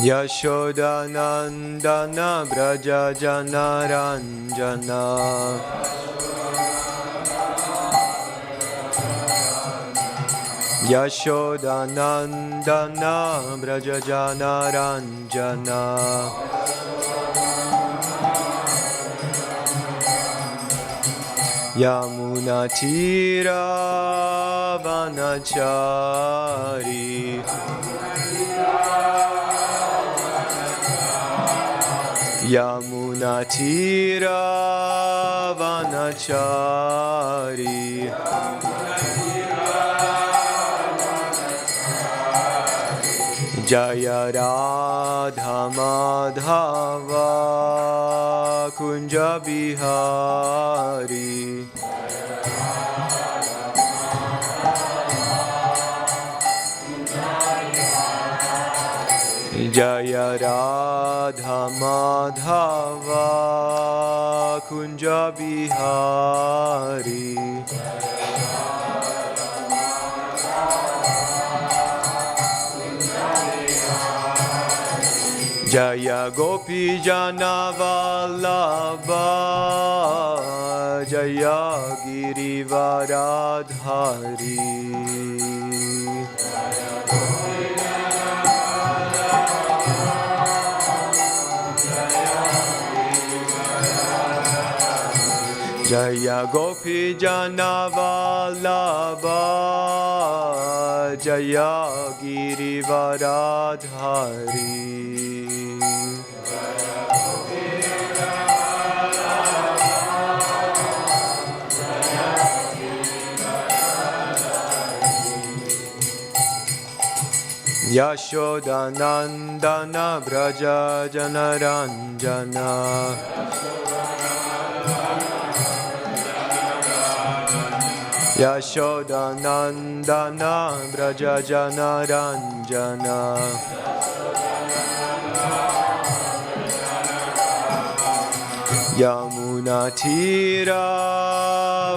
Yashodanandana Braja Janaranjana Yashodanandana Braja Janaranjana Yamuna Tira Vanachari Yamuna Tira Vanachari Jaya Radha Madhava Kunja Bihari Jaya Radha Madhava Kunja Bihari Jaya Gopi Jana Vallabha Jaya Girivaradhari Jaya Gopi Jana Vallabha Jaya Girivaradhari Yashodanandana Braja Janaranjana Yashodanandana Braja Janaranjana Yamuna Tira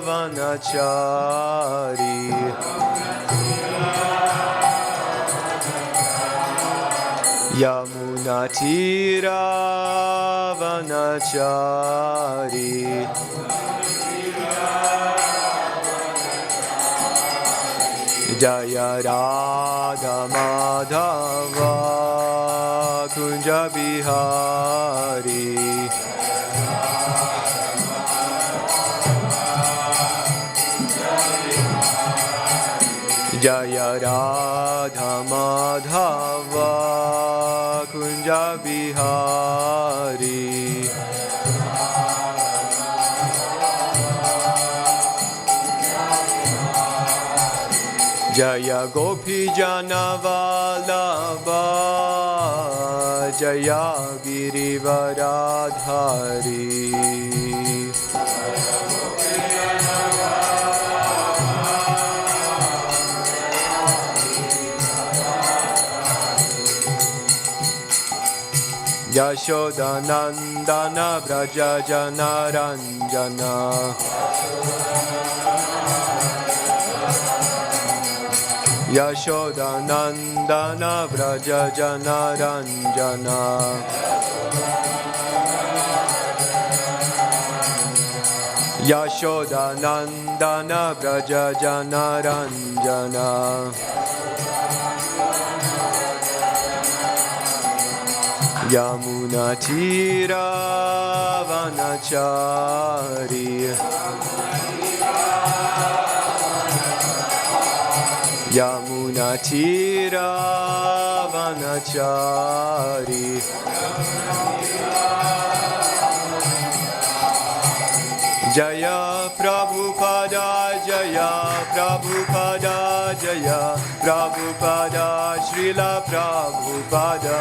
Vanachari Yamuna Tira Vanachari Jaya Radha Madhava Kunja Bihari Jaya Radha Madhava Kunja Bihari Jaya Gopi Jana Vallabha Jaya Girivaradhari Yashodanandana Braja Janaranjana Yashodanandana Braja Janaranjana Yashodanandana Braja Janaranjana Yamuna Tira Vanachari Yamuna Tira Vanachari Jaya Prabhupada Jaya Prabhupada Jaya Prabhupada Srila Prabhupada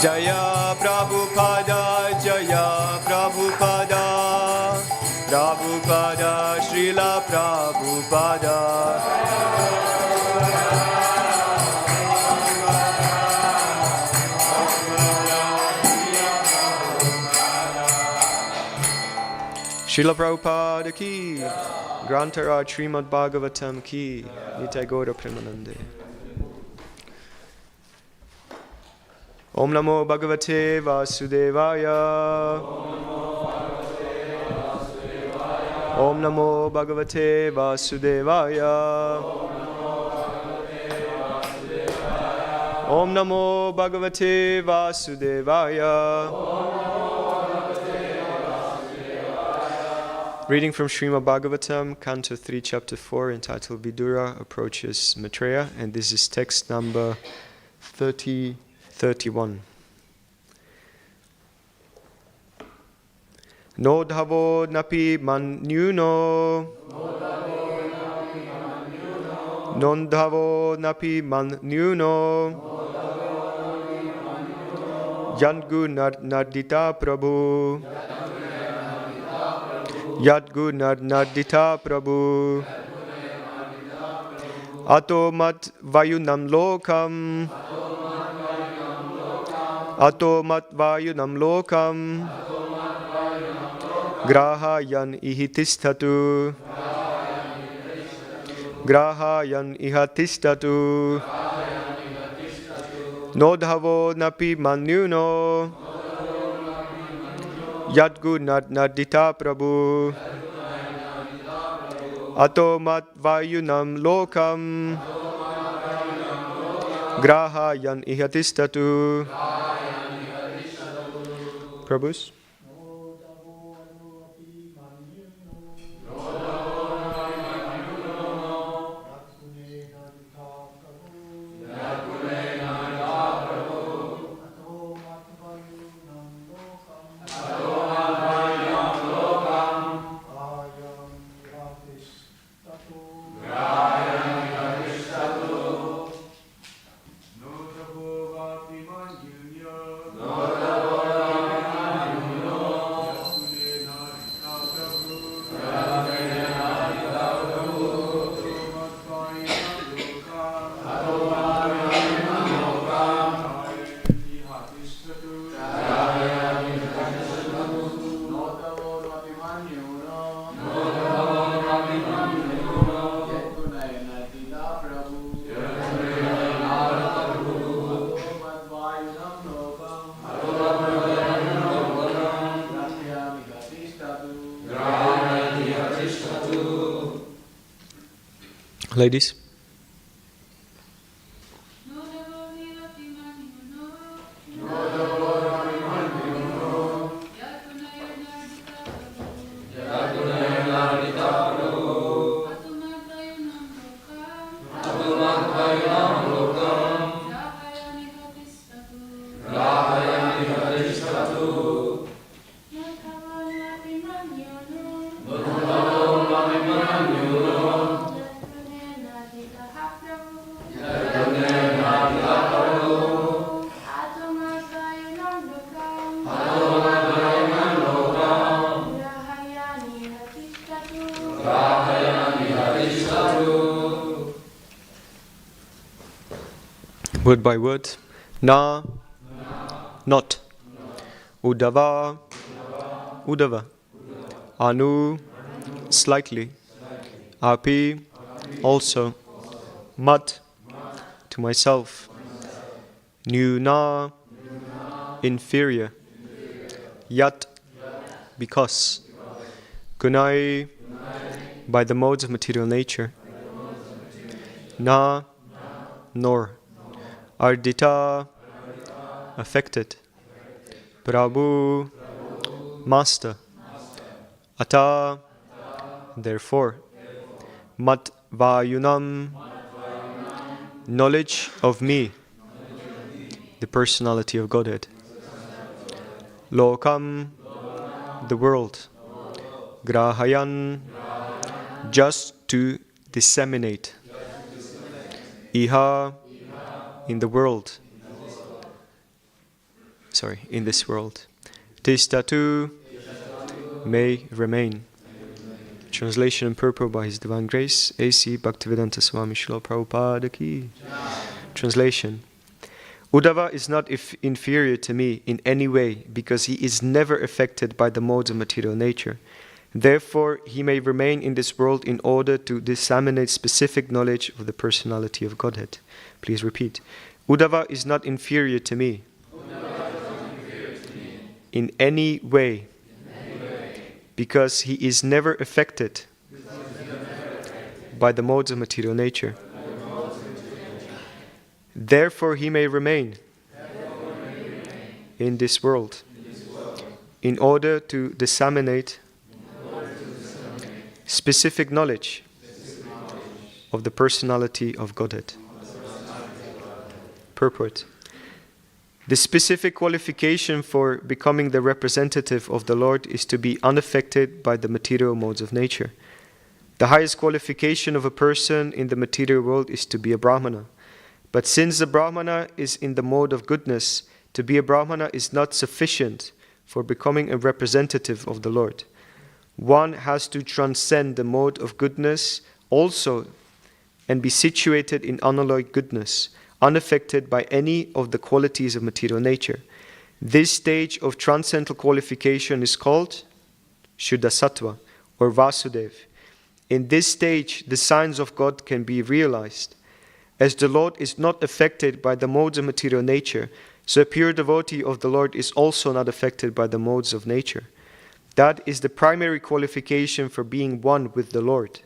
Jaya Prabhupada Jaya Prabhupada Prabhupada Srila Prabhupada Srila Prabhupada ki, Grantara Srimad Bhagavatam ki, Nitai Gaura Premanande. Om Namo Bhagavate Vasudevaya. Om Namo Bhagavate Vasudevaya. Om Namo Bhagavate Vasudevaya. Reading from Srimad Bhagavatam, Canto 3, Chapter 4, entitled Vidura Approaches Maitreya, and this is text number 31. No dhavo napi manyuno. Non dhavo napi manyuno. Yadgu nardita prabhu. Yadgu nardita prabhu. Ato mat vayunam lokam. Ato mat vayunam lokam. Grahayan ihitistatu. Grahayan ihatistatu. No dhavo napi manyuno. Yadgu nardita prabhu. Ato mat vayunam lokam. Grahayan ihatistatu. Prabhus. Ladies. Word by word. Na, not. Udava, udava. Anu, slightly. Api, also. Mat, to myself. Nyuna, inferior. Yat, because. Gunai, by the modes of material nature. Na, nor. Ardita, affected. Prabhu, master. Ata, therefore. Mat vayunam, knowledge of me, the personality of Godhead. Lokam, the world. Grahayan, just to disseminate. Iha, in the world. In this world. Tistatu, may remain. Translation and purport by His Divine Grace, A.C. Bhaktivedanta Swami Srila Prabhupada ki. Translation. Uddhava is not inferior to me in any way because he is never affected by the modes of material nature. Therefore, he may remain in this world in order to disseminate specific knowledge of the personality of Godhead. Please repeat. Uddhava is not inferior to me. In any way. Because he is never affected by the modes of material nature. Therefore, he may remain in this world in order to disseminate specific knowledge of the personality of Godhead. Purport. The specific qualification for becoming the representative of the Lord is to be unaffected by the material modes of nature. The highest qualification of a person in the material world is to be a Brahmana. But since the Brahmana is in the mode of goodness, to be a Brahmana is not sufficient for becoming a representative of the Lord. One has to transcend the mode of goodness also and be situated in unalloyed goodness, unaffected by any of the qualities of material nature. This stage of transcendental qualification is called Shuddha Sattva or Vasudev. In this stage, the signs of God can be realized. As the Lord is not affected by the modes of material nature, so a pure devotee of the Lord is also not affected by the modes of nature. That is the primary qualification for being one with the Lord.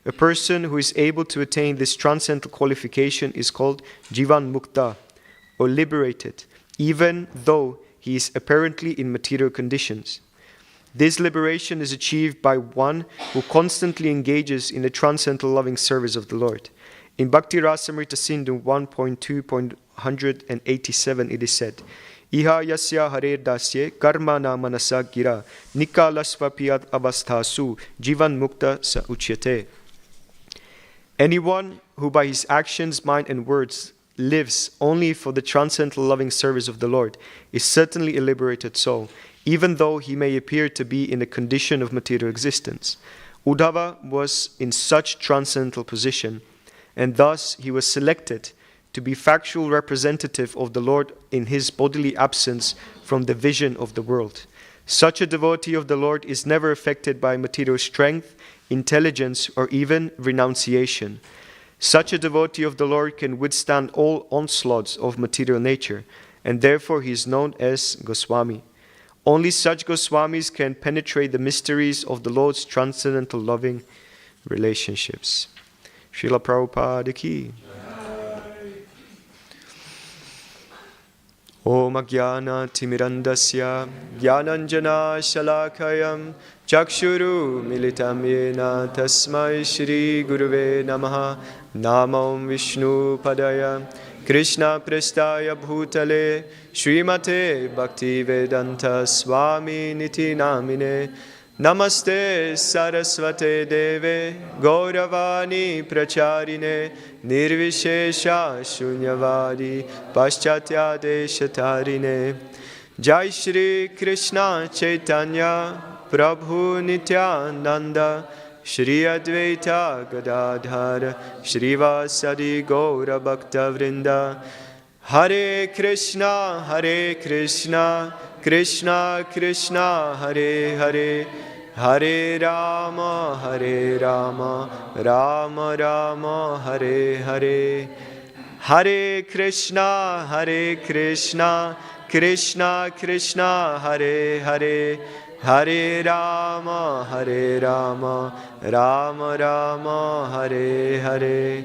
A person who is able to attain this transcendental qualification is called Jivan Mukta, or liberated, even though he is apparently in material conditions. This liberation is achieved by one who constantly engages in the transcendental loving service of the Lord. In Bhakti Rasamrita Sindhu 1.2.187 it is said, Iha yasya harer dasye karma na manasa gira nikalasvapiyat avasthasu jivan mukta sa uchyate. Anyone who by his actions, mind and words lives only for the transcendental loving service of the Lord is certainly a liberated soul, even though he may appear to be in a condition of material existence. Uddhava was in such transcendental position, and thus he was selected to be factual representative of the Lord in his bodily absence from the vision of the world. Such a devotee of the Lord is never affected by material strength, intelligence, or even renunciation. Such a devotee of the Lord can withstand all onslaughts of material nature, and therefore he is known as Goswami. Only such Goswamis can penetrate the mysteries of the Lord's transcendental loving relationships. Srila Prabhupada ki. Om Ajnana Timirandasya Jnananjana Shalakayam Chakshuru Militam Yena Tasmai Shri Guruve Namaha Namam Vishnu Padaya Krishna Prestaya Bhutale Srimate Bhaktivedanta Swami Niti Namine Namaste Saraswate Deve Gauravani Pracharine Nirvishesha Shunyavadi Paschatya Deshatarine Jai Shri Krishna Chaitanya Prabhu Nityananda Shri Advaita Gadadhara Shrivasadi Gaura Bhakta Vrinda Hare Krishna Krishna Krishna Hare Hare Hare Rama Rama Rama Hare Hare Hare Krishna Krishna Krishna Hare Hare Hare Rama Rama Rama Hare Hare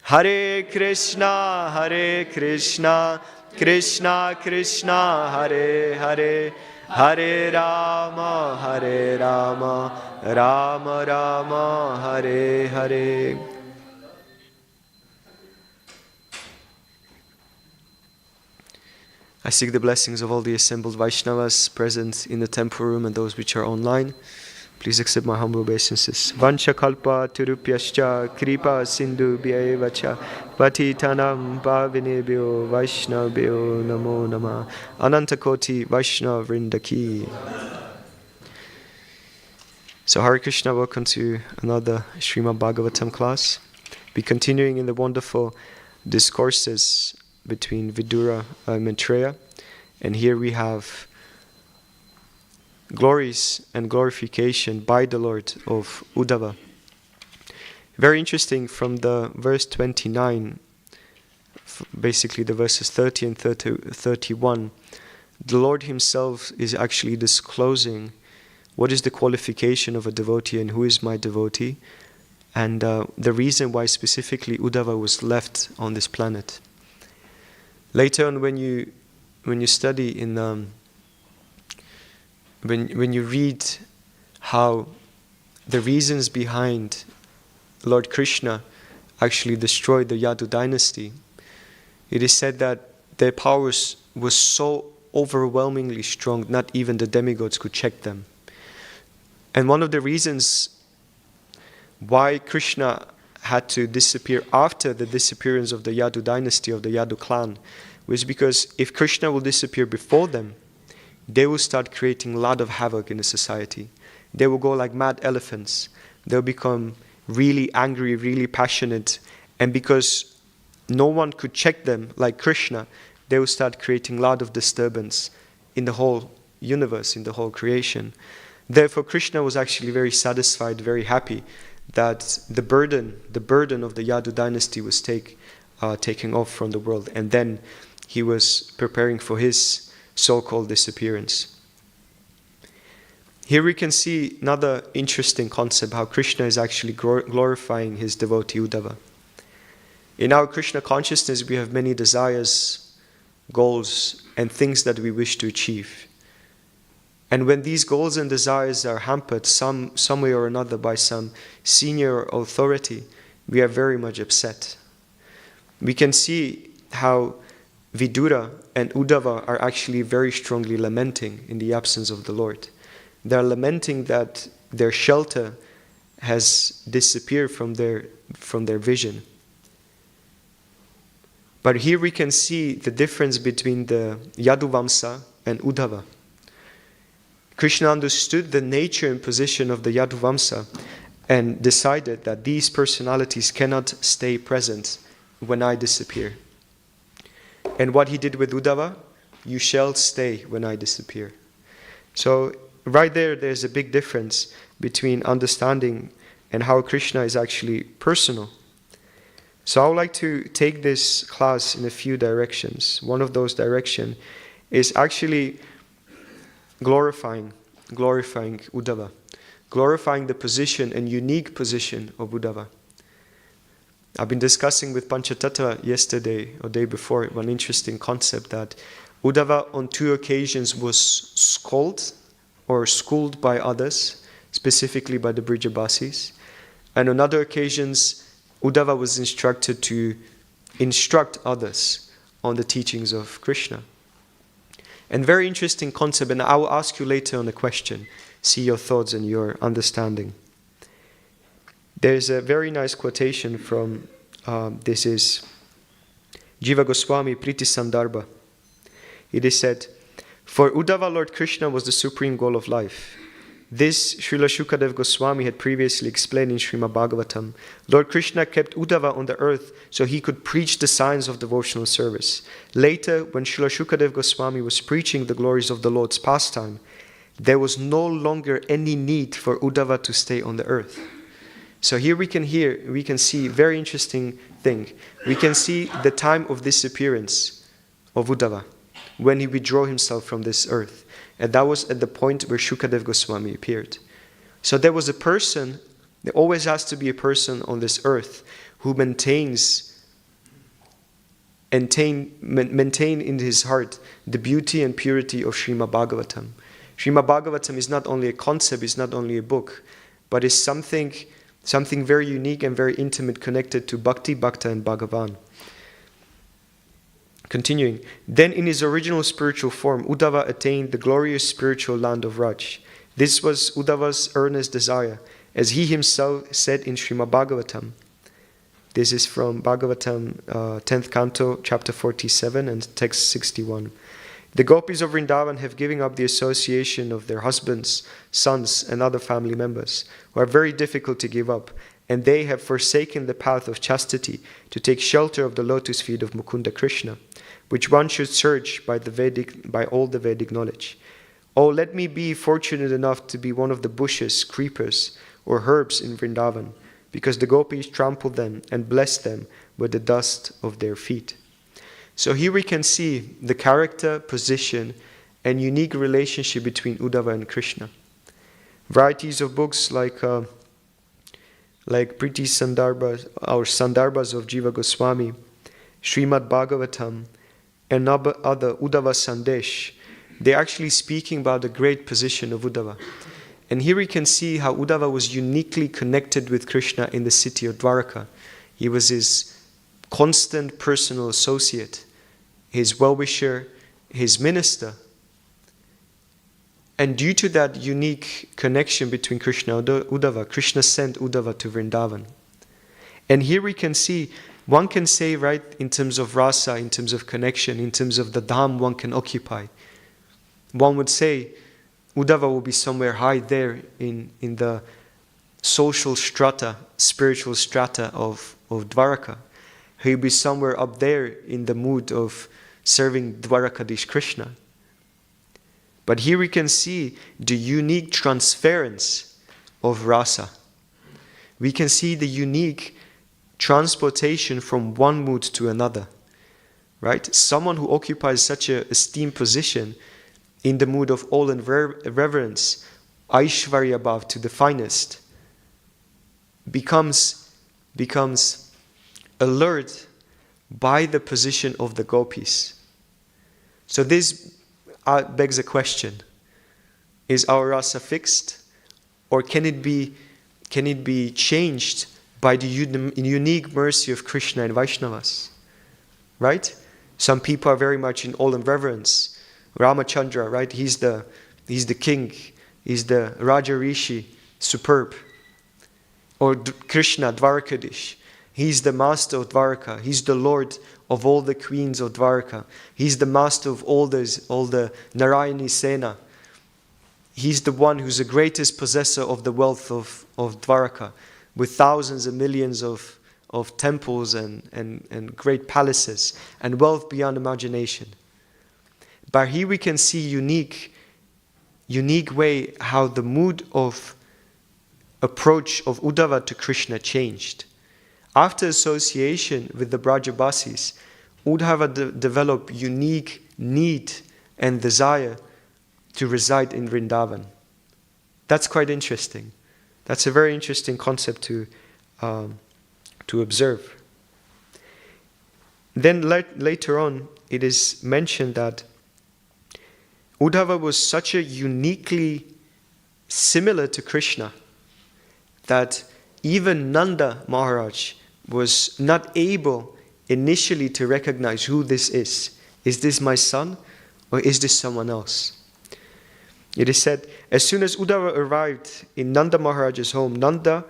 Hare Krishna Krishna Krishna Hare Hare Hare Rama Rama Rama Hare Hare. I seek the blessings of all the assembled Vaishnavas present in the temple room and those which are online. Please accept my humble obeisances. Vancha kalpa turupyascha kripa sindhu bhyevacha patitanam pavinebhyo vaishnavbhyo namo namah. Ananta koti Vaishnav Vrindaki. So Hare Krishna, welcome to another Srimad Bhagavatam class. We're continuing in the wonderful discourses between Vidura and Maitreya. And here we have glories and glorification by the Lord of Uddhava. Very interesting, from the verse 29, basically the verses 30 and 31, the Lord himself is actually disclosing what is the qualification of a devotee and who is my devotee, and the reason why specifically Uddhava was left on this planet. Later on, when you study in when you read how the reasons behind Lord Krishna actually destroyed the Yadu dynasty, it is said that their powers was so overwhelmingly strong, not even the demigods could check them. And one of the reasons why Krishna had to disappear after the disappearance of the Yadu dynasty, of the Yadu clan, was because if Krishna will disappear before them, they will start creating a lot of havoc in the society. They will go like mad elephants. They'll become really angry, really passionate. And because no one could check them like Krishna, they will start creating a lot of disturbance in the whole universe, in the whole creation. Therefore, Krishna was actually very satisfied, very happy that the burden of the Yadu dynasty was taking off from the world. And then he was preparing for his so-called disappearance. Here we can see another interesting concept, how Krishna is actually glorifying his devotee Uddhava. In our Krishna consciousness, we have many desires, goals, and things that we wish to achieve. And when these goals and desires are hampered some way or another by some senior authority, we are very much upset. We can see how Vidura and Uddhava are actually very strongly lamenting in the absence of the Lord. They are lamenting that their shelter has disappeared from their vision. But here we can see the difference between the Yaduvamsa and Uddhava. Krishna understood the nature and position of the Yaduvamsa and decided that these personalities cannot stay present when I disappear. And what he did with Uddhava, you shall stay when I disappear. So right there's a big difference between understanding and how Krishna is actually personal. So I would like to take this class in a few directions. One of those directions is actually glorifying Uddhava, glorifying the position and unique position of Uddhava. I've been discussing with Panchatattva yesterday or day before one interesting concept, that Uddhava on 2 occasions was schooled by others, specifically by the Brijabasis. And on other occasions, Uddhava was instructed to instruct others on the teachings of Krishna. And very interesting concept, and I will ask you later on a question, see your thoughts and your understanding. There's a very nice quotation from, this is Jiva Goswami Priti Sandarbha. It is said, "For Uddhava, Lord Krishna was the supreme goal of life. This Srila Shukadev Goswami had previously explained in Srimad Bhagavatam. Lord Krishna kept Uddhava on the earth so he could preach the signs of devotional service. Later, when Srila Shukadev Goswami was preaching the glories of the Lord's pastime, there was no longer any need for Uddhava to stay on the earth." So here we can see very interesting thing. We can see the time of disappearance of Uddhava, when he withdrew himself from this earth. And that was at the point where Shukadev Goswami appeared. So there was a person, there always has to be a person on this earth who maintain in his heart the beauty and purity of Srimad Bhagavatam. Srimad Bhagavatam is not only a concept, it's not only a book, but is something very unique and very intimate, connected to Bhakti, Bhakta and Bhagavan. Continuing, then in his original spiritual form, Uddhava attained the glorious spiritual land of Raj. This was Uddhava's earnest desire, as he himself said in Srimad Bhagavatam. This is from Bhagavatam, 10th Canto, chapter 47 and text 61. The gopis of Vrindavan have given up the association of their husbands, sons, and other family members, who are very difficult to give up, and they have forsaken the path of chastity to take shelter of the lotus feet of Mukunda Krishna, which one should search by all the Vedic knowledge. Oh, let me be fortunate enough to be one of the bushes, creepers, or herbs in Vrindavan, because the gopis trample them and bless them with the dust of their feet. So here we can see the character, position, and unique relationship between Uddhava and Krishna. Varieties of books like Priti Sandarbhas, or Sandarbhas of Jiva Goswami, Srimad Bhagavatam, and other Uddhava Sandesh, they're actually speaking about the great position of Uddhava. And here we can see how Uddhava was uniquely connected with Krishna in the city of Dwaraka. He was his constant personal associate, his well-wisher, his minister. And due to that unique connection between Krishna and Uddhava, Krishna sent Uddhava to Vrindavan. And here we can see, one can say, right, in terms of rasa, in terms of connection, in terms of the dham one can occupy. One would say Uddhava will be somewhere high there in the social strata, spiritual strata of Dwaraka. He'll be somewhere up there in the mood of serving Dwarakadish Krishna. But here we can see the unique transference of rasa. We can see the unique transportation from one mood to another. Right? Someone who occupies such an esteemed position in the mood of awe and reverence, Aishvarya Bhav to the finest, becomes alert by the position of the gopis. So this begs a question. Is our rasa fixed? Or can it be changed by the unique mercy of Krishna and Vaishnavas? Right? Some people are very much in awe and reverence. Ramachandra, right? He's the king. He's the Raja Rishi, superb. Or Krishna, Dwarakadish. He's the master of Dwaraka. He's the lord of all the queens of Dwaraka. He's the master of all the Narayani Sena. He's the one who's the greatest possessor of the wealth of Dwaraka, with thousands and millions of temples and great palaces, and wealth beyond imagination. But here we can see unique way how the mood of approach of Uddhava to Krishna changed. After association with the Brajabasis, Uddhava developed unique need and desire to reside in Vrindavan. That's quite interesting. That's a very interesting concept to observe. Then later on, it is mentioned that Uddhava was such a uniquely similar to Krishna that even Nanda Maharaj was not able initially to recognize who this is. Is this my son or is this someone else? It is said, as soon as Uddhava arrived in Nanda Maharaj's home, Nanda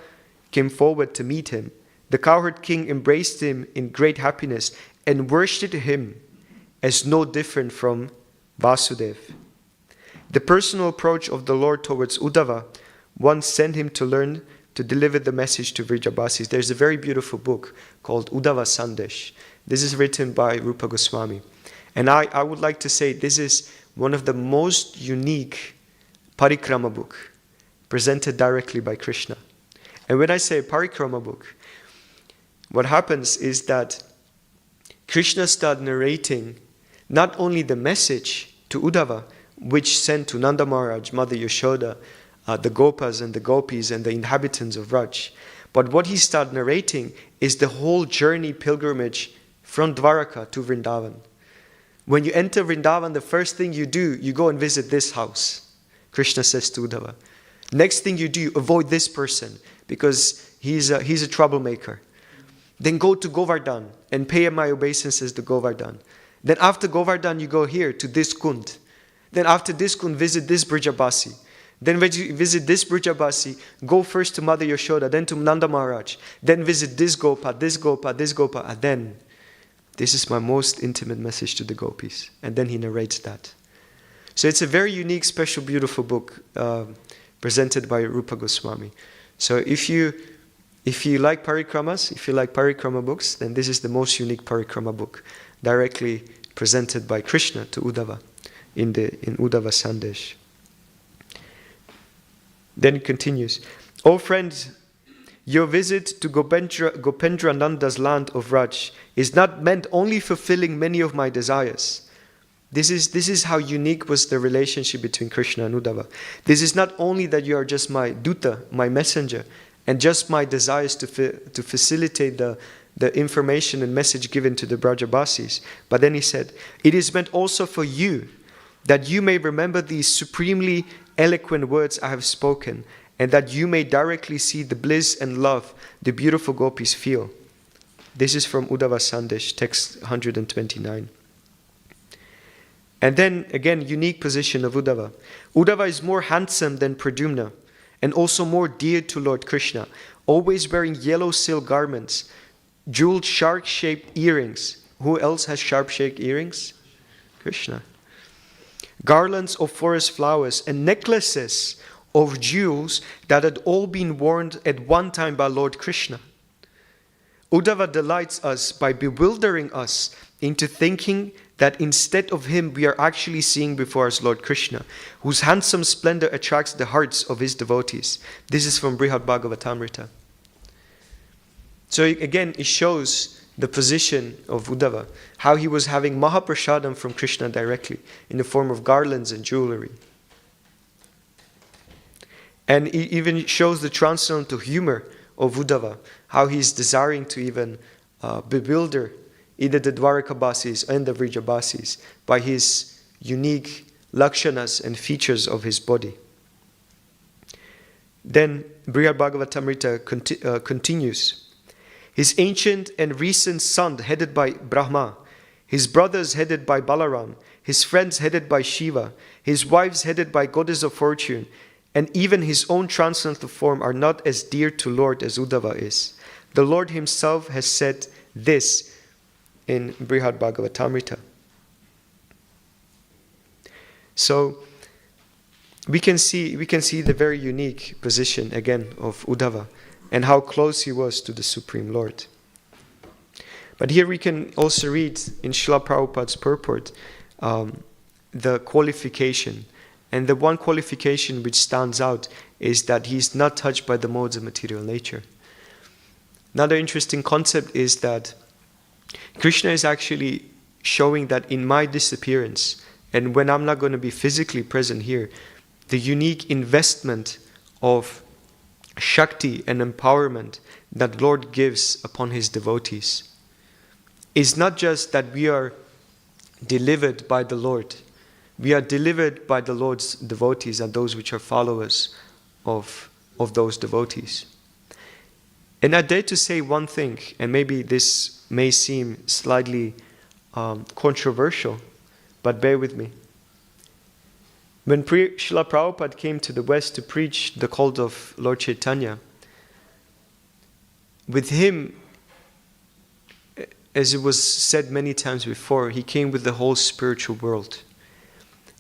came forward to meet him. The cowherd king embraced him in great happiness and worshipped him as no different from Vasudeva. The personal approach of the Lord towards Uddhava once sent him to learn to deliver the message to Vrijabasis. There's a very beautiful book called Uddhava Sandesh. This is written by Rupa Goswami. And I would like to say this is one of the most unique parikrama book presented directly by Krishna. And when I say parikrama book, what happens is that Krishna started narrating not only the message to Uddhava, which sent to Nanda Maharaj, Mother Yashoda, the Gopas and the Gopis and the inhabitants of Raj. But what he started narrating is the whole journey pilgrimage from Dwaraka to Vrindavan. When you enter Vrindavan, the first thing you do, you go and visit this house. Krishna says to Uddhava. Next thing you do, you avoid this person because he's a troublemaker. Then go to Govardhan and pay my obeisances to Govardhan. Then after Govardhan, you go here to this Kund. Then after this Kund, visit this Brijabasi. Then when you visit this Brijabasi, go first to Mother Yashoda, then to Nanda Maharaj. Then visit this Gopa, this Gopa, this Gopa. And then, this is my most intimate message to the Gopis. And then he narrates that. So it's a very unique, special, beautiful book presented by Rupa Goswami. So if you like parikramas, if you like parikrama books, then this is the most unique parikrama book, directly presented by Krishna to Uddhava in Uddhava Sandesh. Then it continues. O friends, your visit to Gopendra Nanda's land of Raj is not meant only fulfilling many of my desires. This is how unique was the relationship between Krishna and Uddhava. This is not only that you are just my duta, my messenger, and just my desires to facilitate the information and message given to the Brajabasis. But then he said, it is meant also for you, that you may remember these supremely eloquent words I have spoken, and that you may directly see the bliss and love the beautiful gopis feel. This is from Uddhava Sandesh, text 129. And then again, unique position of Uddhava. Uddhava is more handsome than Pradyumna, and also more dear to Lord Krishna, always wearing yellow silk garments, jeweled shark-shaped earrings. Who else has sharp-shaped earrings? Krishna. Garlands of forest flowers and necklaces of jewels that had all been worn at one time by Lord Krishna. Uddhava delights us by bewildering us into thinking that instead of him we are actually seeing before us Lord Krishna, whose handsome splendor attracts the hearts of his devotees. This is from Brihad Bhagavatamrita. So again, it shows the position of Uddhava, how he was having Mahaprasadam from Krishna directly in the form of garlands and jewelry. And it even shows the transcendental humor of Uddhava, how he's desiring to even bewilder either the Dwarakabasis and the Vrijabasis by his unique lakshanas and features of his body. Then Brihad Bhagavatamrita continues. His ancient and recent son headed by Brahma, his brothers headed by Balaram, his friends headed by Shiva, his wives headed by Goddess of Fortune, and even his own transcendental form are not as dear to Lord as Uddhava is. The Lord himself has said this in Brihad Bhagavatamrita. So we can see the very unique position again of Uddhava and how close he was to the Supreme Lord. But here we can also read in Srila Prabhupada's purport the qualification. And the one qualification which stands out is that he is not touched by the modes of material nature. Another interesting concept is that Krishna is actually showing that in my disappearance, and when I'm not going to be physically present here, the unique investment of Shakti and empowerment that Lord gives upon his devotees is not just that we are delivered by the Lord. We are delivered by the Lord's devotees and those which are followers of those devotees. And I dare to say one thing, and maybe this may seem slightly controversial, but bear with me. When Srila Prabhupada came to the West to preach the cult of Lord Chaitanya, with him, as it was said many times before, he came with the whole spiritual world.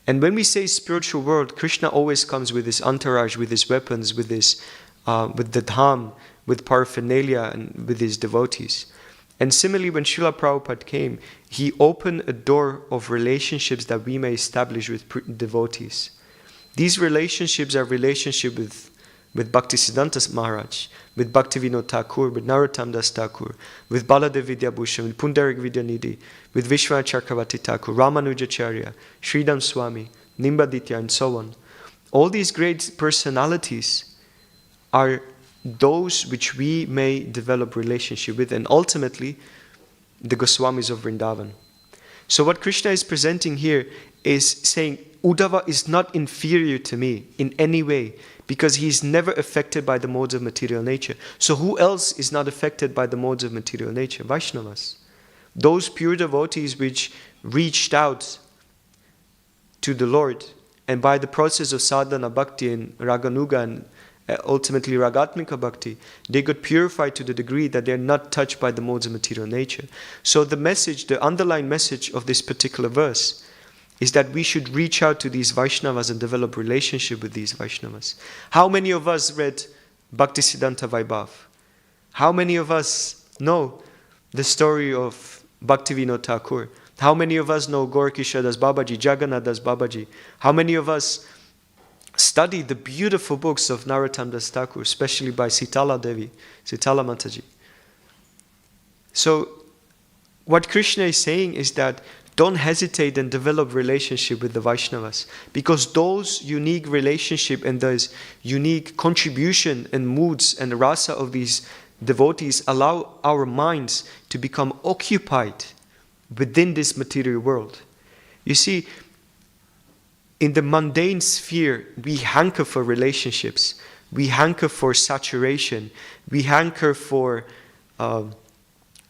And when we say spiritual world, Krishna always comes with his entourage, with his weapons, with his, with the dham, with paraphernalia, and with his devotees. And similarly, when Srila Prabhupada came, he opened a door of relationships that we may establish with devotees. These relationships are relationship with Bhaktisiddhanta Maharaj, with Bhaktivinoda Thakur, with Narottam Das Thakur, with Baladev Vidyabhushan, with Pundarik Vidyanidhi, with Vishwanath Chakravarti Thakur, Ramanujacharya, Sridham Swami, Nimbaditya, and so on. All these great personalities are those which we may develop relationship with, and ultimately the Goswamis of Vrindavan. So what Krishna is presenting here is saying Uddhava is not inferior to me in any way, because he is never affected by the modes of material nature. So who else is not affected by the modes of material nature? Vaishnavas. Those pure devotees which reached out to the Lord, and by the process of sadhana bhakti and raganuga and ultimately ragatmika bhakti, they got purified to the degree that they are not touched by the modes of material nature. So the message, the underlying message of this particular verse is that we should reach out to these Vaishnavas and develop relationship with these Vaishnavas. How many of us read Bhaktisiddhanta Vaibhav? How many of us know the story of Bhaktivinoda Thakur? How many of us know Gaur Kishore Das Babaji, Jagannath Das Babaji? How many of us study the beautiful books of Narottam Das Thakur, especially by Sitala Devi, Sitala Mataji. So, what Krishna is saying is that don't hesitate and develop relationship with the Vaishnavas, because those unique relationship and those unique contribution and moods and rasa of these devotees allow our minds to become occupied within this material world. You see, in the mundane sphere, we hanker for relationships, we hanker for saturation, we hanker for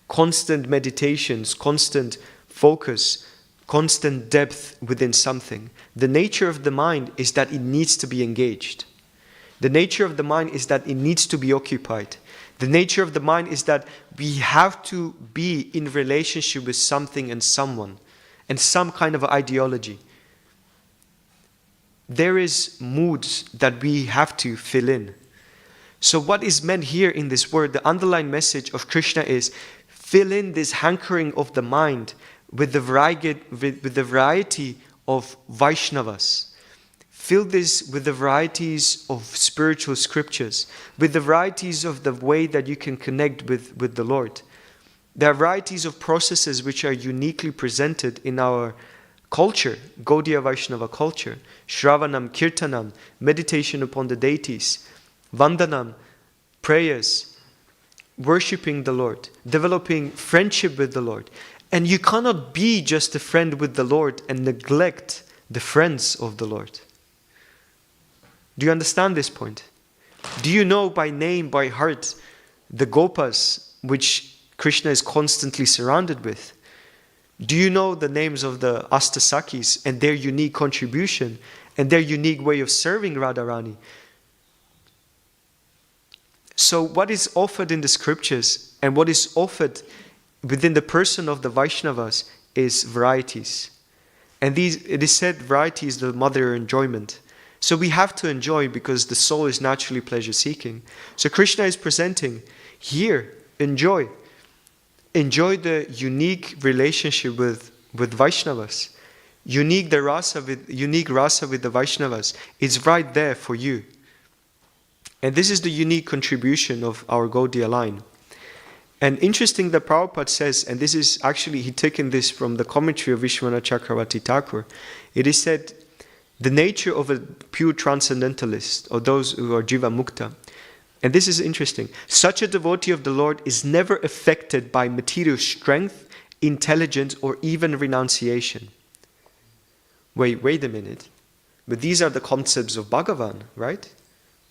constant meditations, constant focus, constant depth within something. The nature of the mind is that it needs to be engaged. The nature of the mind is that it needs to be occupied. The nature of the mind is that we have to be in relationship with something and someone and some kind of ideology. There is moods that we have to fill in. So what is meant here in this word, the underlying message of Krishna is fill in this hankering of the mind with the variety of Vaishnavas. Fill this with the varieties of spiritual scriptures, with the varieties of the way that you can connect with the Lord. There are varieties of processes which are uniquely presented in our culture, Gaudiya Vaishnava culture, Shravanam, Kirtanam, meditation upon the deities, Vandanam, prayers, worshipping the Lord, developing friendship with the Lord. And you cannot be just a friend with the Lord and neglect the friends of the Lord. Do you understand this point? Do you know by name, by heart, the Gopas which Krishna is constantly surrounded with? Do you know the names of the Astasakis and their unique contribution and their unique way of serving Radharani? So what is offered in the scriptures and what is offered within the person of the Vaishnavas is varieties. And it is said variety is the mother of enjoyment. So we have to enjoy because the soul is naturally pleasure seeking. So Krishna is presenting here, enjoy. Enjoy the unique relationship with Vaishnavas. Unique rasa with the Vaishnavas. It's right there for you. And this is the unique contribution of our Gaudiya line. And interesting that Prabhupada says, and this is actually, he taken this from the commentary of Vishwanath Chakravarti Thakur. It is said, the nature of a pure transcendentalist, or those who are Jiva Mukta, and this is interesting, such a devotee of the Lord is never affected by material strength, intelligence, or even renunciation. Wait a minute. But these are the concepts of Bhagavan, right?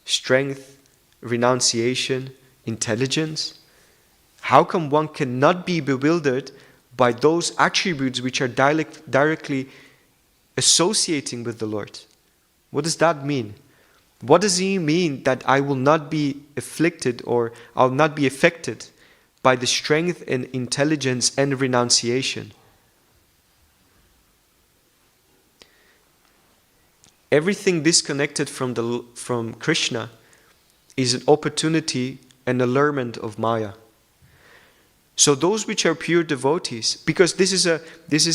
Strength, renunciation, intelligence. How come one cannot be bewildered by those attributes which are directly associating with the Lord? What does that mean? What does he mean that I will not be afflicted or I will not be affected by the strength and intelligence and renunciation? Everything disconnected from Krishna is an opportunity and allurement of Maya. So those which are pure devotees, because this is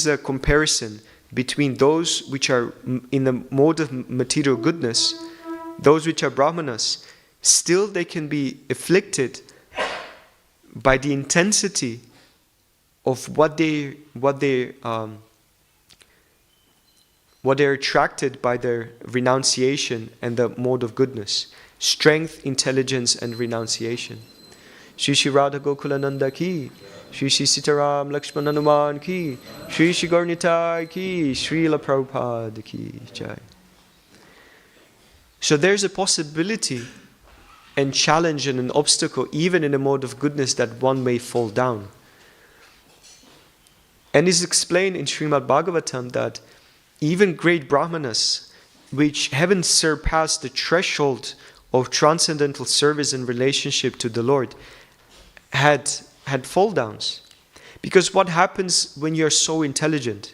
a comparison between those which are in the mode of material goodness, those which are brahmanas, still they can be afflicted by the intensity of what they're attracted by their renunciation and the mode of goodness, strength, intelligence, and renunciation. Shri Shri Radha Gokulananda ki, Shri Shri Sitaram Lakshman Hanuman ki, Shri Shri Gaurnitai ki, Srila Prabhupada ki jai. So there's a possibility and challenge and an obstacle even in a mode of goodness that one may fall down. And it's explained in Srimad Bhagavatam that even great brahmanas which haven't surpassed the threshold of transcendental service and relationship to the Lord had fall downs. Because what happens when you're so intelligent?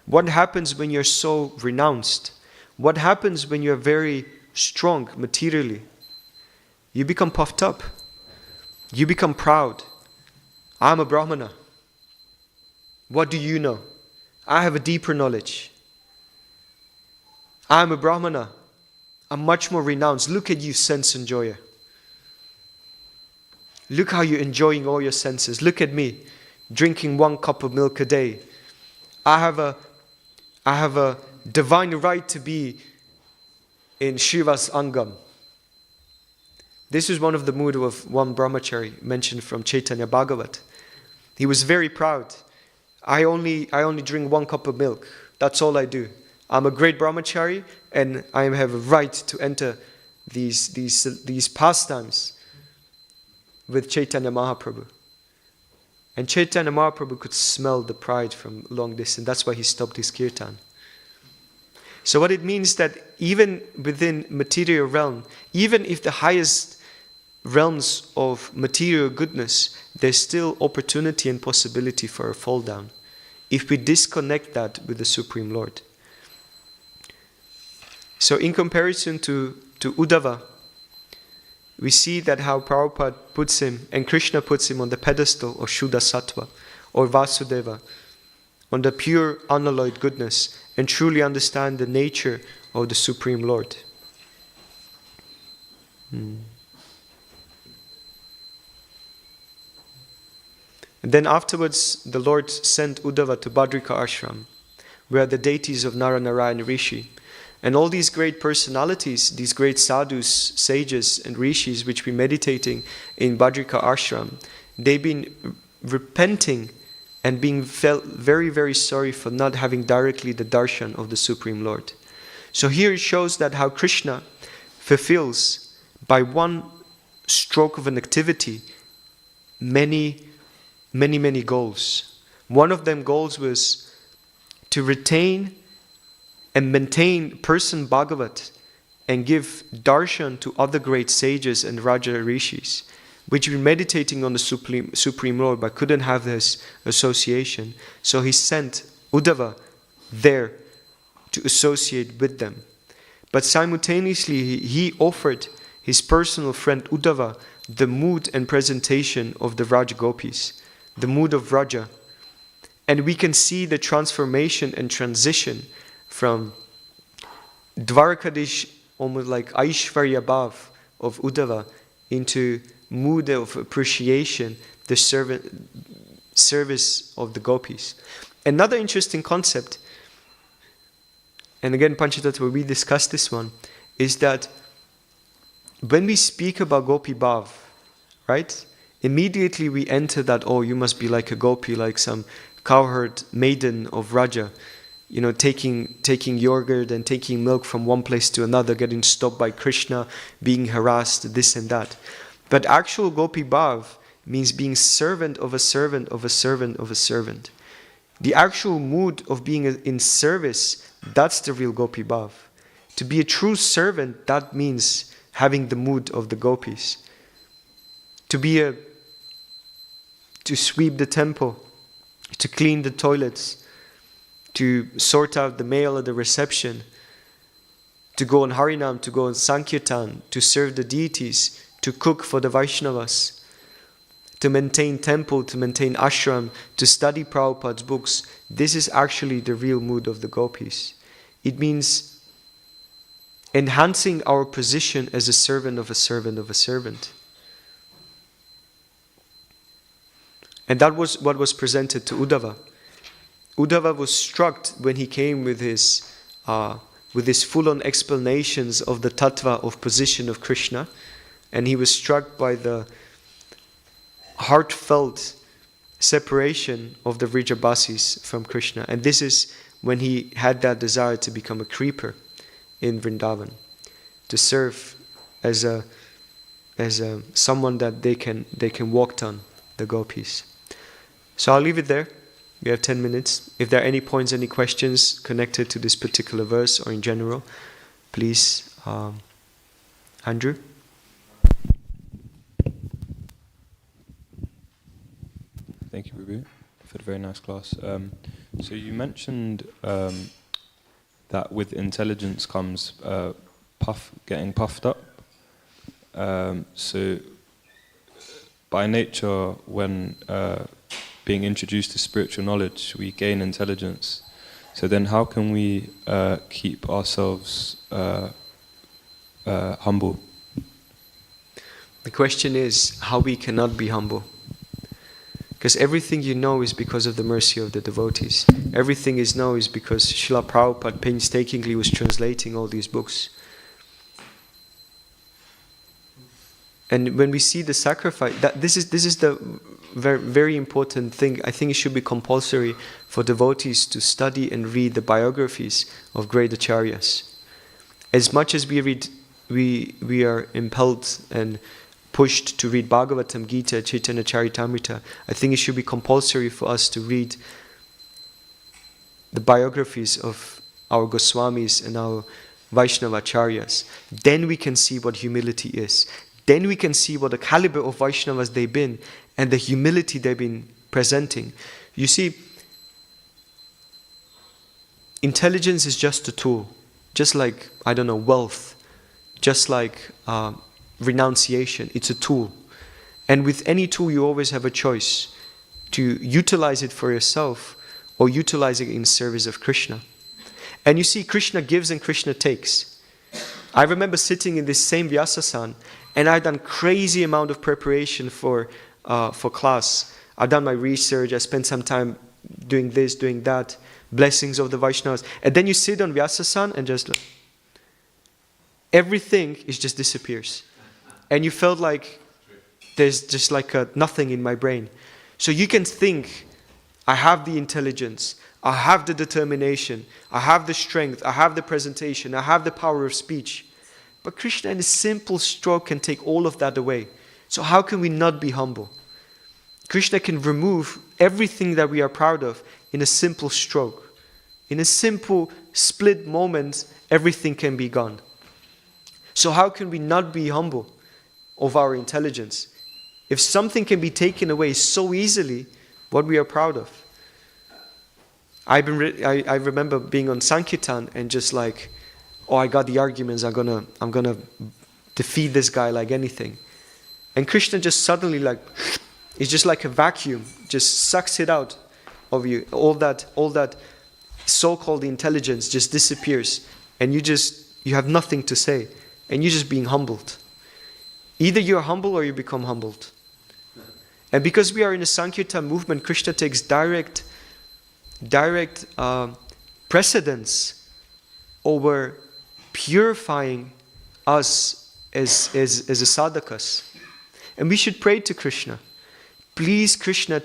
What happens when you're so renounced? What happens when you're very strong materially? You become puffed up. You become proud. I'm a brahmana. What do you know? I have a deeper knowledge. I'm a brahmana. much more renounced. Look at you, sense enjoyer. Look how you're enjoying all your senses. Look at me, drinking 1 cup of milk a day. I have a divine right to be in Shiva's Angam. This is one of the mood of one brahmachari mentioned from Chaitanya Bhagavat. He was very proud. I only drink 1 cup of milk. That's all I do. I'm a great brahmachari and I have a right to enter these pastimes with Chaitanya Mahaprabhu. And Chaitanya Mahaprabhu could smell the pride from long distance. That's why he stopped his kirtan. So what it means that even within material realm, even if the highest realms of material goodness, there's still opportunity and possibility for a fall down if we disconnect that with the Supreme Lord. So in comparison to Uddhava, we see that how Prabhupada puts him, and Krishna puts him on the pedestal of Shuddha Sattva, or Vasudeva, on the pure unalloyed goodness, and truly understand the nature of the Supreme Lord. And then afterwards, the Lord sent Uddhava to Badrika Ashram, where the deities of Nara Narayana Rishi, and all these great personalities, these great sadhus, sages and rishis which we're meditating in Badrika Ashram, they've been repenting and being felt very, very sorry for not having directly the darshan of the Supreme Lord. So here it shows that how Krishna fulfills by one stroke of an activity many goals. One of them goals was to retain and maintain person Bhagavat and give darshan to other great sages and Raja Rishis, which were meditating on the Supreme Lord but couldn't have this association. So he sent Uddhava there to associate with them. But simultaneously he offered his personal friend Uddhava the mood and presentation of the Raj Gopis, the mood of Raja. And we can see the transformation and transition from Dwarkadish, almost like Aishvarya Bhav of Uddhava, into mood of appreciation, the service of the gopis. Another interesting concept, and again Panchatattva, we discussed this one, is that when we speak about Gopi Bhav, right, immediately we enter that, oh, you must be like a gopi, like some cowherd maiden of Raja, taking yogurt and taking milk from one place to another, getting stopped by Krishna, being harassed, this and that. But actual Gopi Bhav means being servant of a servant of a servant of a servant. The actual mood of being in service, that's the real Gopi Bhav. To be a true servant, that means having the mood of the gopis. To sweep the temple, to clean the toilets, to sort out the mail at the reception, to go on Harinam, to go on Sankirtan, to serve the deities, to cook for the Vaishnavas, to maintain temple, to maintain ashram, to study Prabhupada's books. This is actually the real mood of the gopis. It means enhancing our position as a servant of a servant of a servant. And that was what was presented to Uddhava. Uddhava was struck when he came with his full-on explanations of the tattva of position of Krishna, and he was struck by the heartfelt separation of the Vrijabasis from Krishna. And this is when he had that desire to become a creeper in Vrindavan, to serve as someone that they can walk on, the gopis. So I'll leave it there. We have 10 minutes. If there are any points, any questions connected to this particular verse or in general, please, Andrew. Thank you, Prabhu, for the very nice class. So you mentioned that with intelligence comes getting puffed up. So by nature, when being introduced to spiritual knowledge, we gain intelligence. So then how can we keep ourselves humble? The question is how we cannot be humble. Because everything you know is because of the mercy of the devotees. Everything is know is because Srila Prabhupada painstakingly was translating all these books. And when we see the sacrifice, this is the very, very important thing. I think it should be compulsory for devotees to study and read the biographies of great acharyas. As much as we are impelled and pushed to read Bhagavatam, Gita, Chaitanya Charitamrita, I think it should be compulsory for us to read the biographies of our Goswamis and our Vaishnava acharyas. Then we can see what humility is. Then we can see what the caliber of Vaishnavas they've been and the humility they've been presenting. You see, intelligence is just a tool. Just like, wealth. Just like renunciation. It's a tool. And with any tool you always have a choice to utilize it for yourself or utilize it in service of Krishna. And you see, Krishna gives and Krishna takes. I remember sitting in this same Vyasasan and I'd done crazy amount of preparation for class. I've done my research, I spent some time doing this, doing that, blessings of the Vaishnavas. And then you sit on Vyasasan and just everything just disappears. And you felt like there's just like nothing in my brain. So you can think, I have the intelligence, I have the determination, I have the strength, I have the presentation, I have the power of speech. But Krishna in a simple stroke can take all of that away. So how can we not be humble? Krishna can remove everything that we are proud of in a simple stroke. In a simple split moment, everything can be gone. So how can we not be humble of our intelligence? If something can be taken away so easily, what we are proud of. I remember being on Sankirtan and just like, oh, I got the arguments, I'm gonna defeat this guy like anything. And Krishna just suddenly it's just like a vacuum, just sucks it out of you. All that so-called intelligence just disappears and you have nothing to say and you're just being humbled. Either you're humble or you become humbled. And because we are in a Sankirtan movement, Krishna takes direct precedence over purifying us as a sadhakas. And we should pray to Krishna. Please, Krishna,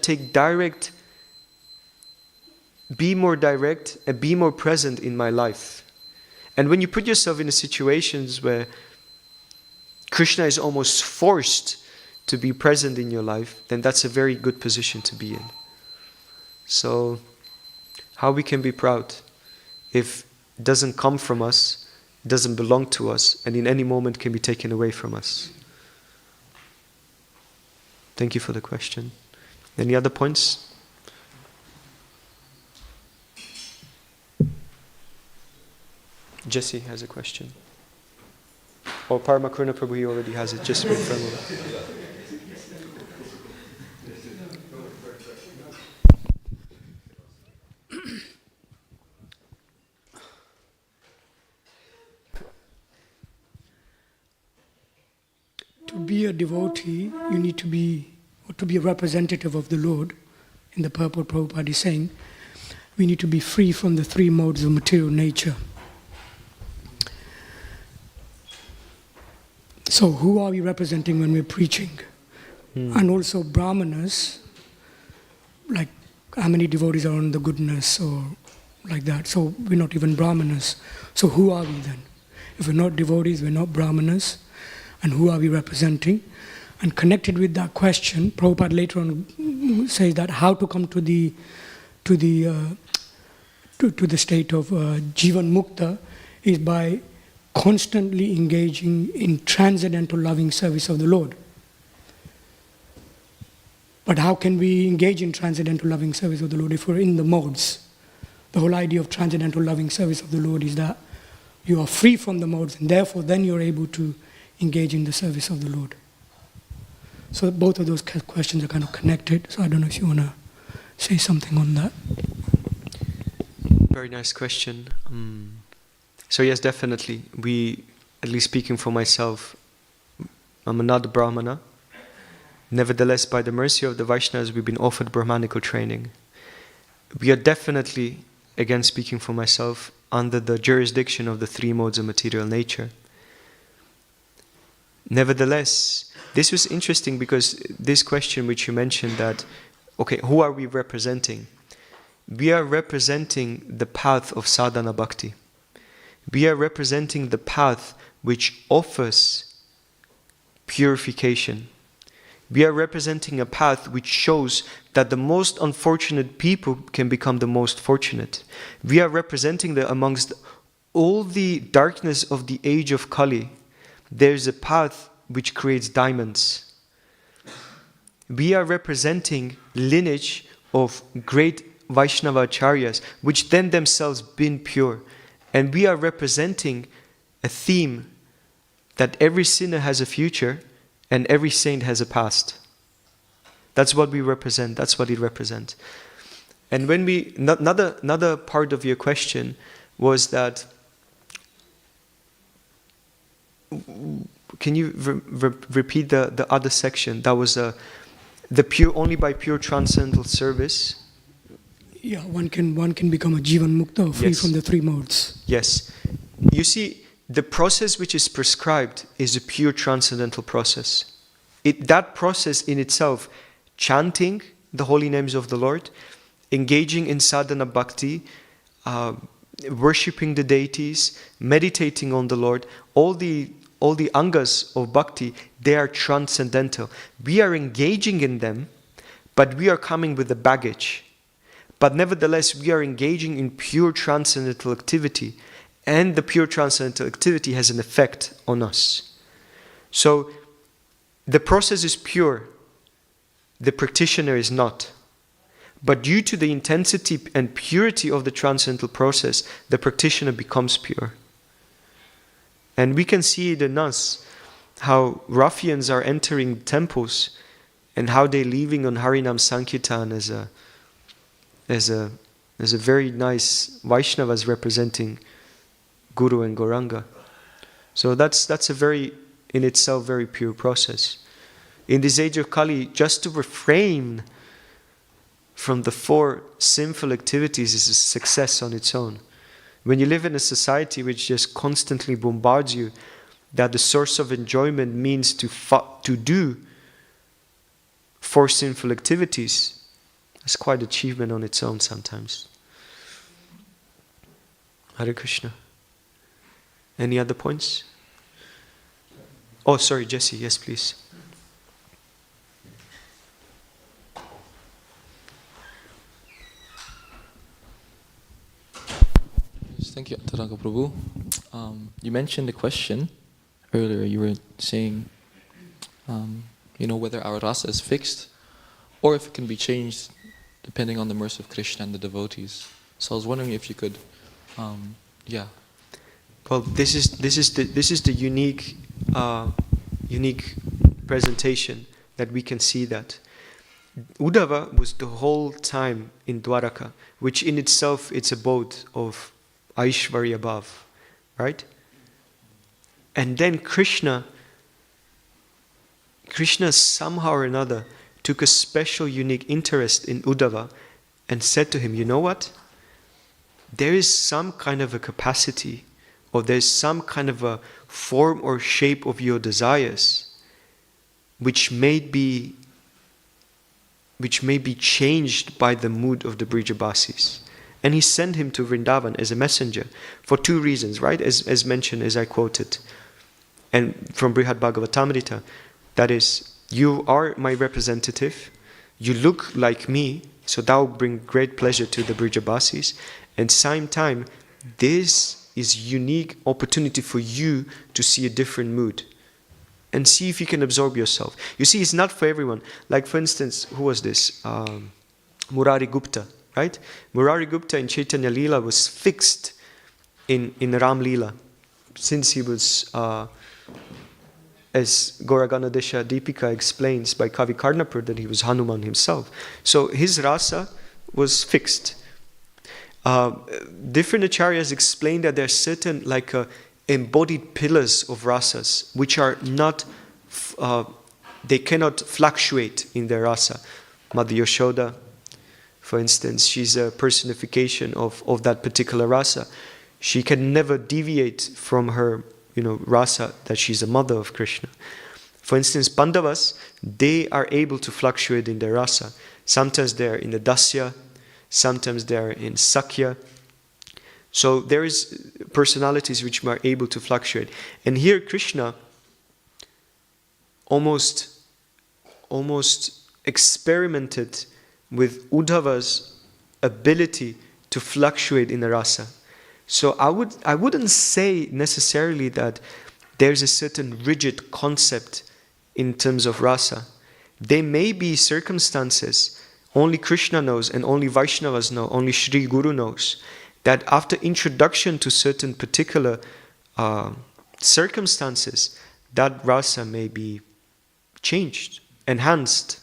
be more direct and be more present in my life. And when you put yourself in situations where Krishna is almost forced to be present in your life, then that's a very good position to be in. So, how we can be proud if it doesn't come from us, it doesn't belong to us, and in any moment can be taken away from us? Thank you for the question. Any other points? Jesse has a question. Oh, Paramakruna Prabhu, he already has it. Just wait for a moment. To be a devotee, you need to be a representative of the Lord. In the purport, Prabhupada is saying, we need to be free from the three modes of material nature. So who are we representing when we're preaching? And also Brahmanas, like how many devotees are on the goodness or like that. So we're not even Brahmanas. So who are we then? If we're not devotees, we're not Brahmanas. And who are we representing? And connected with that question, Prabhupada later on says that how to come to the state of Jivan Mukta is by constantly engaging in transcendental loving service of the Lord. But how can we engage in transcendental loving service of the Lord if we're in the modes? The whole idea of transcendental loving service of the Lord is that you are free from the modes, and therefore then you're able to engage in the service of the Lord. So both of those questions are kind of connected. So I don't know if you want to say something on that. Very nice question. So yes, definitely. at least speaking for myself, I'm not a Brahmana. Nevertheless, by the mercy of the Vaishnavas, we've been offered Brahmanical training. We are definitely, again speaking for myself, under the jurisdiction of the three modes of material nature. Nevertheless, this was interesting because this question which you mentioned that, okay, who are we representing? We are representing the path of sadhana bhakti. We are representing the path which offers purification. We are representing a path which shows that the most unfortunate people can become the most fortunate. We are representing that amongst all the darkness of the age of Kali, there's a path which creates diamonds. We are representing lineage of great Vaishnava acharyas, which then themselves been pure. And we are representing a theme that every sinner has a future and every saint has a past. That's what we represent. That's what it represents. And when we, another part of your question was that, can you repeat the other section? That was the pure, only by pure transcendental service. Yeah, one can become a Jivan Mukta, free from the three modes. Yes. You see, the process which is prescribed is a pure transcendental process. That process in itself, chanting the holy names of the Lord, engaging in sadhana bhakti, worshipping the deities, meditating on the Lord, all the angas of bhakti, they are transcendental. We are engaging in them, but we are coming with the baggage. But nevertheless, we are engaging in pure transcendental activity, and the pure transcendental activity has an effect on us. So, the process is pure, the practitioner is not. But due to the intensity and purity of the transcendental process, the practitioner becomes pure. And we can see it in us, how ruffians are entering temples and how they're leaving on Harinam Sankirtan as a very nice Vaishnavas representing Guru and Gauranga. So that's a very, in itself, very pure process. In this age of Kali, just to refrain from the four sinful activities is a success on its own. When you live in a society which just constantly bombards you that the source of enjoyment means to do four sinful activities, it's quite achievement on its own sometimes. Hare Krishna. Any other points? Oh, sorry, Jesse. Yes, please. Thank you, Antaranga Prabhu. You mentioned a question earlier. You were saying, whether our rasa is fixed or if it can be changed depending on the mercy of Krishna and the devotees. So I was wondering if you could, Well, this is the unique presentation that we can see that Uddhava was the whole time in Dwaraka, which in itself it's abode of Aishwarya above, right? And then Krishna somehow or another took a special unique interest in Uddhava and said to him, you know what? There is some kind of a capacity, or there's some kind of a form or shape of your desires which may be changed by the mood of the Brijabasis. And he sent him to Vrindavan as a messenger for two reasons, right? As mentioned, as I quoted, and from Brihad Bhagavatamrita, that is, you are my representative, you look like me, so that will bring great pleasure to the Brijabasis, and same time, this is unique opportunity for you to see a different mood and see if you can absorb yourself. You see, it's not for everyone. Like, for instance, who was this? Murari Gupta, right? Murari Gupta in Chaitanya Leela was fixed in Ram Leela since he was, as Gauraganadesha Deepika explains by Kavi Karnapur, that he was Hanuman himself. So his rasa was fixed. Different acharyas explain that there's certain, like embodied pillars of rasas, which are not, they cannot fluctuate in their rasa. Mother Yashoda, for instance, she's a personification of that particular rasa. She can never deviate from her, rasa, that she's a mother of Krishna. For instance, Pandavas, they are able to fluctuate in their rasa. Sometimes they're in the Dasya, sometimes they're in Sakya. So there is personalities which are able to fluctuate. And here Krishna almost experimented with Uddhava's ability to fluctuate in the rasa. So I wouldn't say necessarily that there's a certain rigid concept in terms of rasa. There may be circumstances, only Krishna knows and only Vaishnavas know, only Sri Guru knows, that after introduction to certain particular circumstances, that rasa may be changed, enhanced,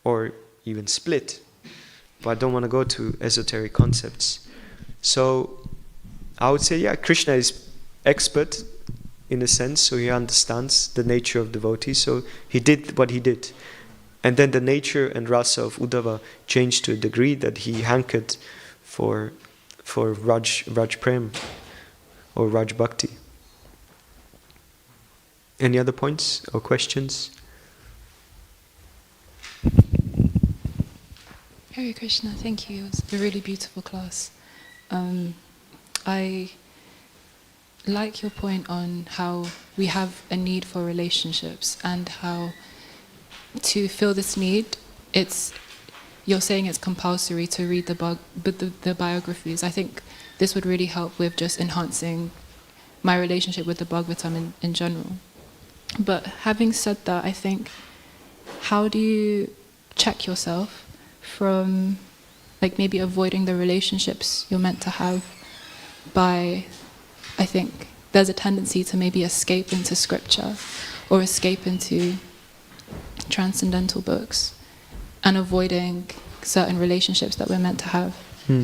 or even split. But I don't want to go to esoteric concepts. So I would say, yeah, Krishna is expert in a sense, so he understands the nature of devotees, so he did what he did. And then the nature and rasa of Uddhava changed to a degree that he hankered for Raj Prem or Raj Bhakti. Any other points or questions? Hare Krishna, thank you. It was a really beautiful class. I like your point on how we have a need for relationships and how to fill this need, you're saying it's compulsory to read the biographies. I think this would really help with just enhancing my relationship with the Bhagavatam in general. But having said that, I think, how do you check yourself from maybe avoiding the relationships you're meant to have by, I think there's a tendency to maybe escape into scripture or escape into transcendental books and avoiding certain relationships that we're meant to have.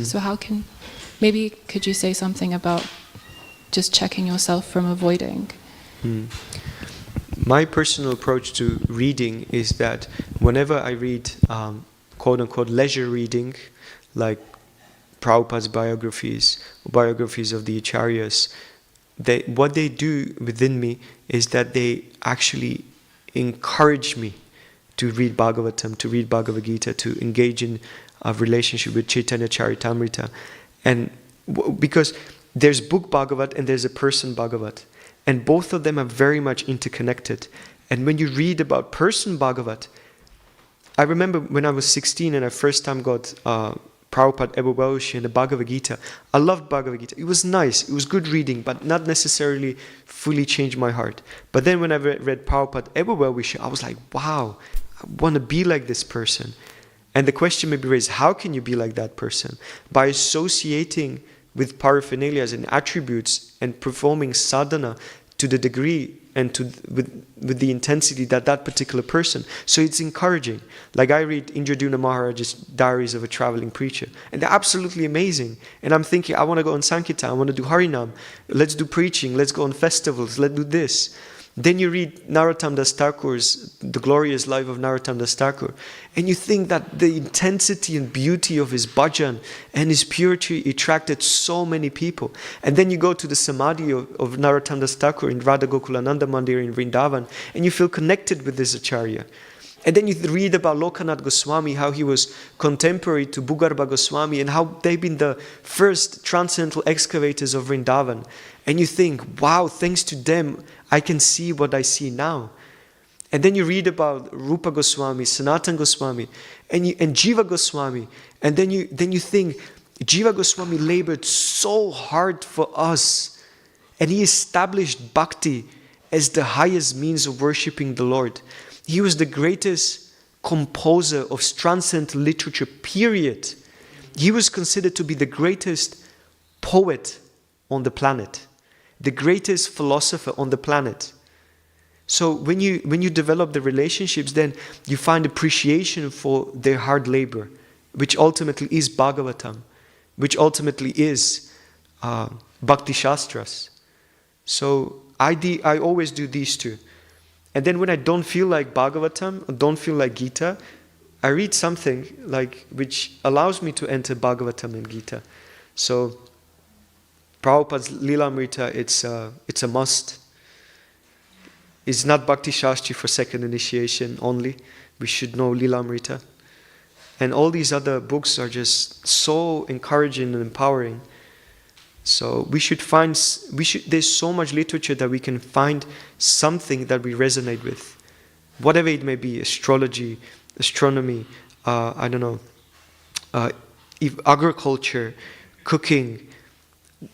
So could you say something about just checking yourself from avoiding? My personal approach to reading is that whenever I read quote-unquote leisure reading, like Prabhupada's biographies of the Acharyas, what they do within me is that they actually encourage me to read Bhagavatam, to read Bhagavad Gita, to engage in a relationship with Chaitanya Charitamrita. And because there's book Bhagavat and there's a person Bhagavat, and both of them are very much interconnected. And when you read about person Bhagavat, I remember when I was 16 and I first time got Prabhupada Ebubaushi and the Bhagavad Gita. I loved Bhagavad Gita. It was nice, it was good reading, but not necessarily fully changed my heart. But then when I read Prabhupada Ebubaushi, I was like, wow, I want to be like this person. And the question may be raised, how can you be like that person? By associating with paraphernalias and attributes and performing sadhana to the degree and with the intensity that particular person. So it's encouraging. Like I read Indraduna Maharaj's Diaries of a Traveling Preacher, and they're absolutely amazing. And I'm thinking, I want to go on Sankirtan, I want to do Harinam, let's do preaching, let's go on festivals, let's do this. Then you read Narottam Das Thakur's The Glorious Life of Narottam Das Thakur, and you think that the intensity and beauty of his bhajan and his purity attracted so many people. And then you go to the Samadhi of Narottam Das Thakur in Radha Gokulananda Mandir in Vrindavan, and you feel connected with this Acharya. And then you read about Lokanath Goswami, how he was contemporary to Bhugarbha Goswami, and how they've been the first transcendental excavators of Vrindavan. And you think, wow, thanks to them, I can see what I see now. And then you read about Rupa Goswami, Sanatan Goswami, and Jiva Goswami. And then you think, Jiva Goswami labored so hard for us. And he established bhakti as the highest means of worshipping the Lord. He was the greatest composer of transcendental literature, period. He was considered to be the greatest poet on the planet, the greatest philosopher on the planet. So when you develop the relationships, then you find appreciation for their hard labor, which ultimately is Bhagavatam, which ultimately is Bhakti Shastras. So I always do these two. And then when I don't feel like Bhagavatam, or don't feel like Gita, I read something like which allows me to enter Bhagavatam and Gita. So Prabhupada's Lilamrita, it's a must. It's not Bhakti Shastri for second initiation only. We should know Lilamrita. And all these other books are just so encouraging and empowering. So there's so much literature that we can find something that we resonate with. Whatever it may be, astrology, astronomy, agriculture, cooking,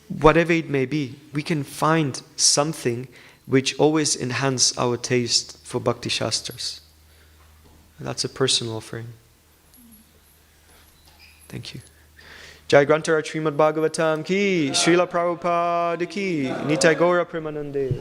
whatever it may be, we can find something which always enhance our taste for Bhakti Shastras. That's a personal offering. Thank you. Jai Grantaraj Srimad Bhagavatam ki, Srila Prabhupada ki, Nitai Gaura Premanande.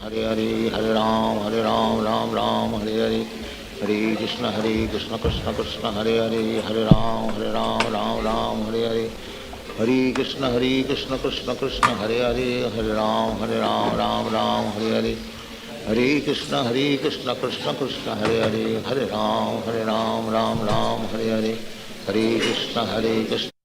Hare Hare, Hare Ram, Ram Ram, Hare Hare, Hare Krishna, Krishna Krishna, Hare Hare, Hare Ram, Ram Ram, Hare Hare, Hare Krishna, Krishna Krishna, Hare Hare, Hare Ram, Ram Ram, Hare Hare, Hare Krishna, Krishna Krishna, Hare Hare, Hare Ram, Ram Ram, Hare Hare, Hare Krishna, Krishna.